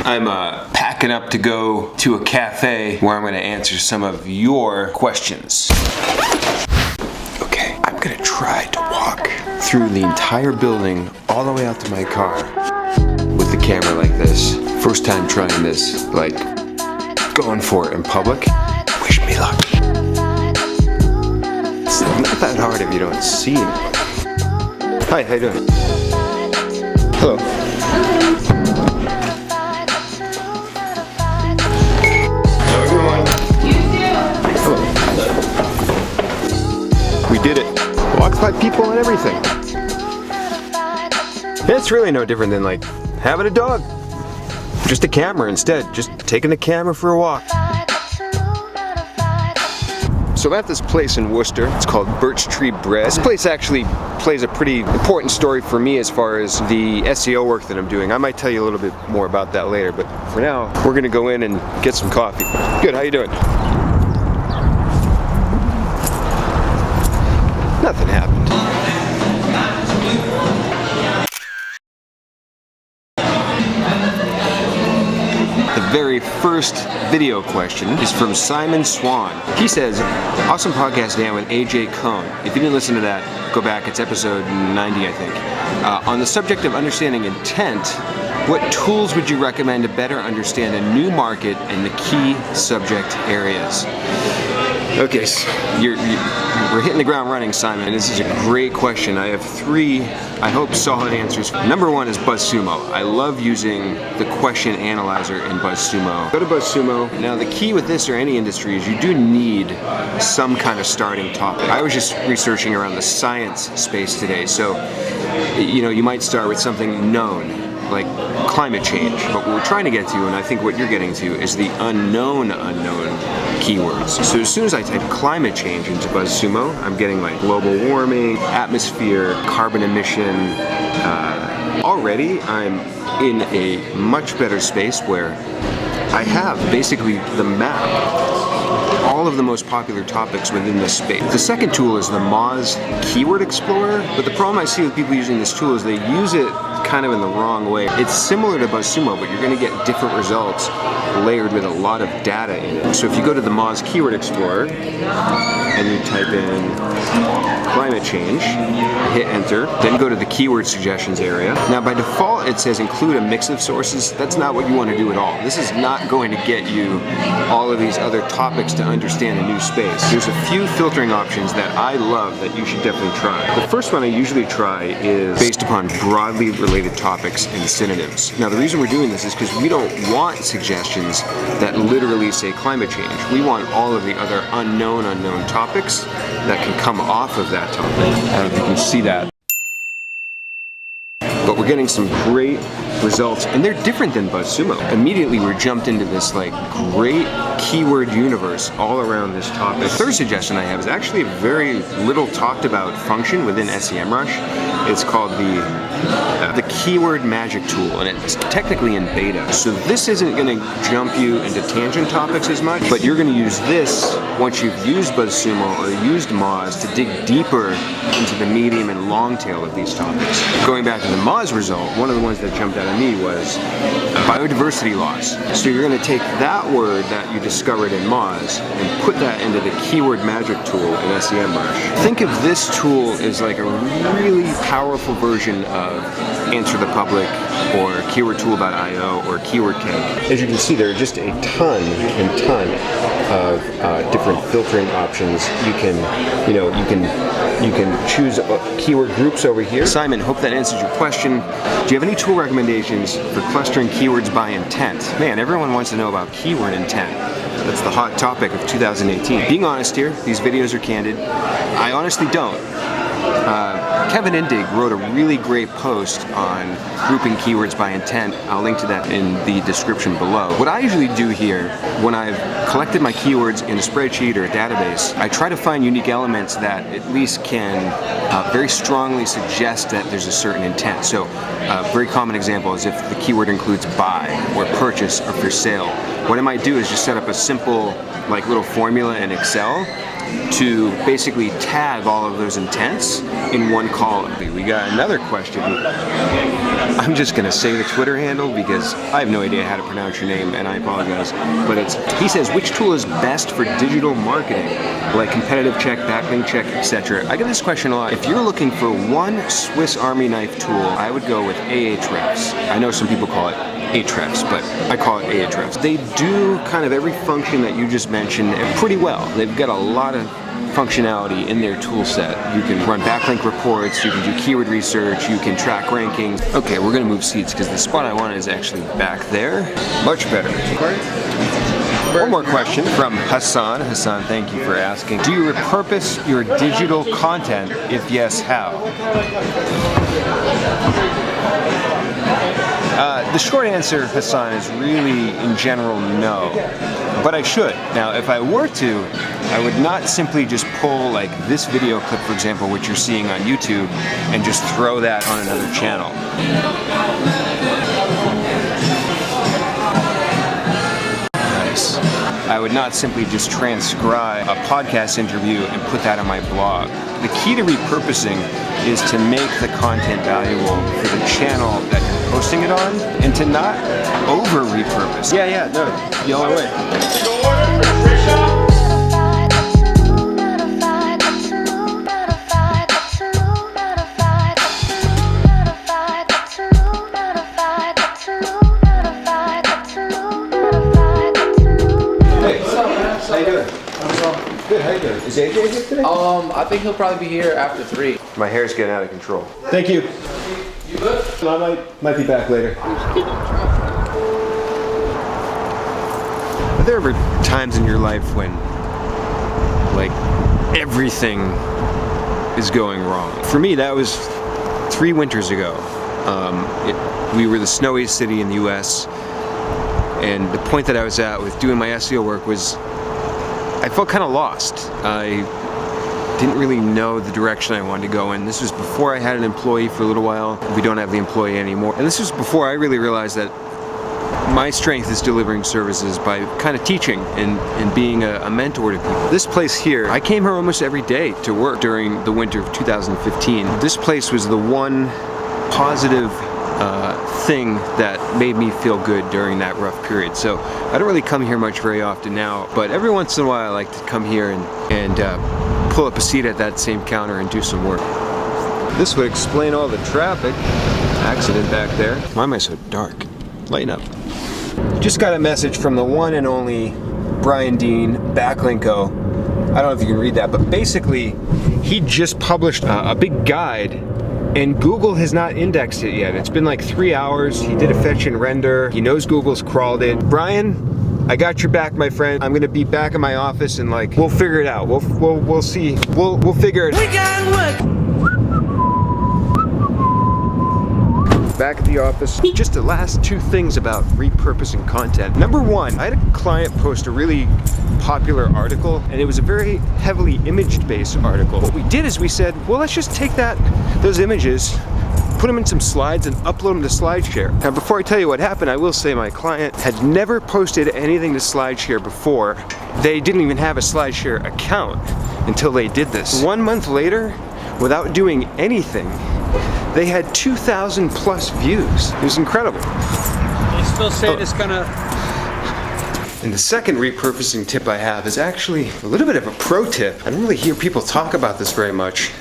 I'm packing up to go to a cafe where I'm going to answer some of your questions. Okay, I'm going to try to walk through the entire building all the way out to my car with the camera like this. First time trying this, like going for it in public. Wish me luck. It's not that hard if you don't see me. Hi, how you doing? Hello. We did it. Walked by people and everything. It's really no different than like having a dog. Just a camera instead. Just taking the camera for a walk. So I'm at this place in Worcester. It's called Birch Tree Bread. This place actually plays a pretty important story for me as far as the SEO work that I'm doing. I might tell you a little bit more about that later, but for now, we're gonna go in and get some coffee. Good, how you doing? Nothing happened. The very first video question is from Simon Swan. He says, awesome podcast, Dan, with AJ Cohn. If you didn't listen to that, go back, it's episode 90, I think. On the subject of understanding intent, what tools would you recommend to better understand a new market and the key subject areas? Okay, so we're hitting the ground running, Simon. This is a great question. I have three, I hope, solid answers. Number one is BuzzSumo. I love using the question analyzer in BuzzSumo. Go to BuzzSumo. Now, the key with this or any industry is you do need some kind of starting topic. I was just researching around the science space today, so you might start with something known, like climate change. But what we're trying to get to, and I think what you're getting to, is the unknown keywords. So as soon as I type climate change into BuzzSumo, I'm getting like global warming, atmosphere, carbon emission. Already I'm in a much better space where I have basically the map, all of the most popular topics within this space. The second tool is the Moz Keyword Explorer, but the problem I see with people using this tool is they use it kind of in the wrong way. It's similar to BuzzSumo, but you're going to get different results layered with a lot of data in it. So if you go to the Moz Keyword Explorer and you type in climate change, hit enter, then go to the keyword suggestions area. Now by default it says include a mix of sources. That's not what you want to do at all. This is not going to get you all of these other topics to understand a new space. There's a few filtering options that I love that you should definitely try. The first one I usually try is based upon broadly related topics and synonyms. Now the reason we're doing this is because we don't want suggestions that literally say climate change. We want all of the other unknown topics that can come off of that topic. I don't know if you can see that. But we're getting some great results, and they're different than BuzzSumo. Immediately we're jumped into this like great keyword universe all around this topic. The third suggestion I have is actually a very little talked about function within SEMrush. It's called the keyword magic tool, and it's technically in beta. So this isn't going to jump you into tangent topics as much, but you're going to use this once you've used BuzzSumo or used Moz to dig deeper into the medium and long tail of these topics. Going back to the Moz result, one of the ones that jumped out at me was biodiversity loss. So you're going to take that word that you discovered in Moz and put that into the keyword magic tool in SEMrush. Think of this tool as like a really powerful version of Answer the Public or keywordtool.io or Keyword Cake. As you can see, there are just a ton of different filtering options. You can choose keyword groups over here. Simon, hope that answers your question. Do you have any tool recommendations for clustering keywords by intent? Man, everyone wants to know about keyword intent. That's the hot topic of 2018. Being honest here, these videos are candid. I honestly don't. Kevin Indig wrote a really great post on grouping keywords by intent. I'll link to that in the description below. What I usually do here, when I've collected my keywords in a spreadsheet or a database, I try to find unique elements that at least can very strongly suggest that there's a certain intent. So a very common example is if the keyword includes buy or purchase or for sale. What I might do is just set up a simple like little formula in Excel to basically tag all of those intents in one column. We got another question. I'm just gonna say the Twitter handle because I have no idea how to pronounce your name, and I apologize. But he says, which tool is best for digital marketing, like competitive check, backlink check, etc. I get this question a lot. If you're looking for one Swiss Army knife tool, I would go with Ahrefs. I know some people call it Ahrefs, but I call it Ahrefs. They do kind of every function that you just mentioned pretty well. They've got a lot of functionality in their tool set. You can run backlink reports, you can do keyword research, you can track rankings. Okay, we're gonna move seats because the spot I wanted is actually back there. Much better. One more question from Hassan. Hassan, thank you for asking. Do you repurpose your digital content? If yes, how? The short answer, Hassan, is really, in general, no. But I should. Now, if I were to, I would not simply just pull like this video clip, for example, which you're seeing on YouTube, and just throw that on another channel. Nice. I would not simply just transcribe a podcast interview and put that on my blog. The key to repurposing is to make the content valuable for the channel that you're posting it on, and to not over-repurpose. Yeah, no, yell away. How you doing? Good, how you doing? Is AJ here today? I think he'll probably be here after 3. My hair's getting out of control. Thank you. You good? I might be back later. Are there ever times in your life when, like, everything is going wrong? For me, that was 3 winters ago. We were the snowiest city in the US, and the point that I was at with doing my SEO work was I felt kind of lost. I didn't really know the direction I wanted to go in. This was before I had an employee for a little while. We don't have the employee anymore. And this was before I really realized that my strength is delivering services by kind of teaching and being a mentor to people. This place here, I came here almost every day to work during the winter of 2015. This place was the one positive thing that made me feel good during that rough period. So I don't really come here much very often now, but every once in a while I like to come here and pull up a seat at that same counter and do some work. This would explain all the traffic. Accident back there. Why am I so dark? Lighten up. Just got a message from the one and only Brian Dean, Backlinko. I don't know if you can read that, but basically he just published a big guide, and Google has not indexed it yet. It's been like 3 hours. He did a fetch and render. He knows Google's crawled it. Brian, I got your back, my friend. I'm gonna be back in my office and like we'll figure it out. We'll see. We'll figure it out. We got work. Back at the office. Just the last 2 things about repurposing content. Number 1, I had a client post a really popular article, and it was a very heavily image-based article. What we did is we said, well, let's just take those images, put them in some slides, and upload them to SlideShare. Now, before I tell you what happened, I will say my client had never posted anything to SlideShare before. They didn't even have a SlideShare account until they did this. 1 month later, without doing anything, they had 2,000 plus views. It was incredible. They still say it's gonna... And the second repurposing tip I have is actually a little bit of a pro tip. I don't really hear people talk about this very much.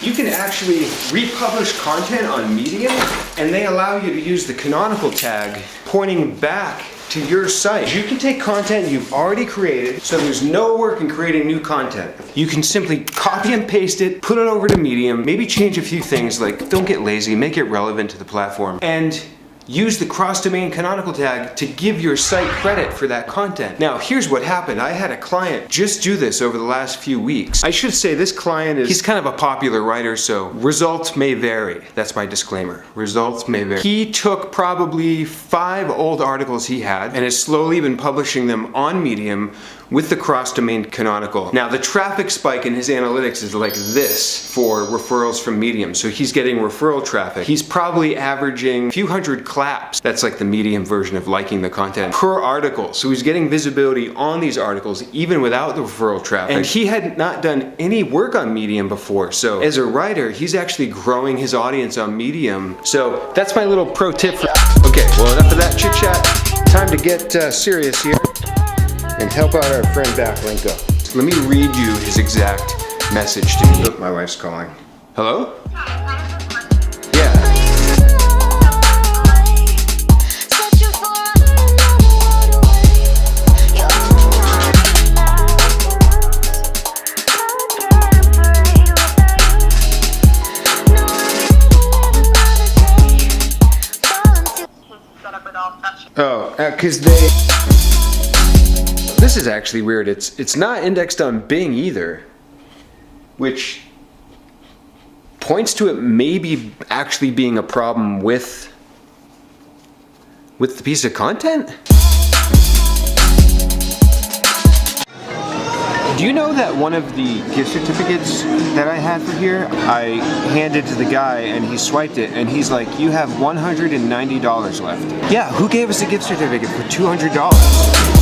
You can actually republish content on Medium, and they allow you to use the canonical tag pointing back to your site. You can take content you've already created, so there's no work in creating new content. You can simply copy and paste it, put it over to Medium, maybe change a few things, like don't get lazy, make it relevant to the platform, and use the cross-domain canonical tag to give your site credit for that content. Now, here's what happened. I had a client just do this over the last few weeks. I should say this client he's kind of a popular writer, so results may vary. That's my disclaimer. Results may vary. He took probably 5 old articles he had and has slowly been publishing them on Medium with the cross-domain canonical. Now, the traffic spike in his analytics is like this for referrals from Medium. So he's getting referral traffic. He's probably averaging a few hundred clicks claps. That's like the Medium version of liking the content per article. So he's getting visibility on these articles even without the referral traffic. And he had not done any work on Medium before. So as a writer, he's actually growing his audience on Medium. So that's my little pro tip for. Okay, well, enough of that chit chat. Time to get serious here and help out our friend Backlinko. Let me read you his exact message to me. Oh, my wife's calling. Hello? Yeah. Oh, because this is actually weird. It's not indexed on Bing either, which points to it maybe actually being a problem with the piece of content. Do you know that one of the gift certificates that I had for here, I handed to the guy and he swiped it and he's like, you have $190 left. Yeah, who gave us a gift certificate for $200?